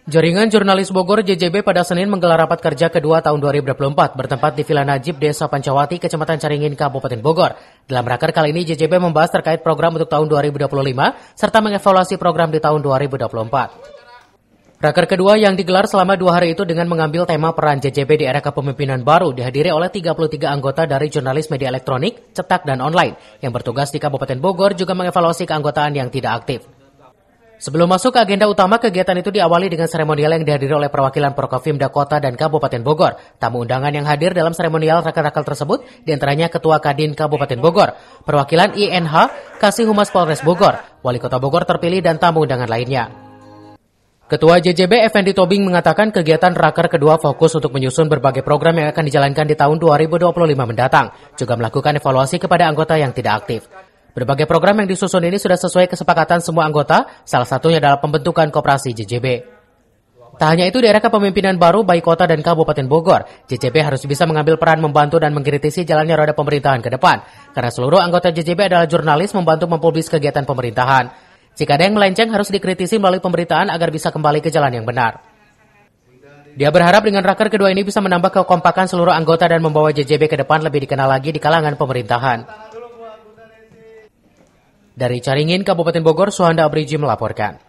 Jaringan Jurnalis Bogor JJB pada Senin menggelar rapat kerja kedua tahun 2024 bertempat di Villa Najib, Desa Pancawati, Kecamatan Caringin, Kabupaten Bogor. Dalam raker kali ini JJB membahas terkait program untuk tahun 2025 serta mengevaluasi program di tahun 2024. Raker kedua yang digelar selama 2 hari itu dengan mengambil tema peran JJB di era kepemimpinan baru dihadiri oleh 33 anggota dari jurnalis media elektronik, cetak, dan online yang bertugas di Kabupaten Bogor juga mengevaluasi keanggotaan yang tidak aktif. Sebelum masuk ke agenda utama, kegiatan itu diawali dengan seremonial yang dihadiri oleh perwakilan Prokopimda Kota dan Kabupaten Bogor. Tamu undangan yang hadir dalam seremonial raker-raker tersebut diantaranya Ketua Kadin Kabupaten Bogor, perwakilan INH, Kasih Humas Polres Bogor, Wali Kota Bogor terpilih, dan tamu undangan lainnya. Ketua JJB Effendi Tobing mengatakan kegiatan raker kedua fokus untuk menyusun berbagai program yang akan dijalankan di tahun 2025 mendatang, juga melakukan evaluasi kepada anggota yang tidak aktif. Berbagai program yang disusun ini sudah sesuai kesepakatan semua anggota, salah satunya adalah pembentukan koperasi JJB. Tak hanya itu, di era kepemimpinan baru baik kota dan Kabupaten Bogor, JJB harus bisa mengambil peran membantu dan mengkritisi jalannya roda pemerintahan ke depan, karena seluruh anggota JJB adalah jurnalis membantu mempublis kegiatan pemerintahan. Jika ada yang melenceng harus dikritisi melalui pemberitaan agar bisa kembali ke jalan yang benar. Dia berharap dengan raker kedua ini bisa menambah kekompakan seluruh anggota dan membawa JJB ke depan lebih dikenal lagi di kalangan pemerintahan. Dari Caringin, Kabupaten Bogor, Suhanda Abriji melaporkan.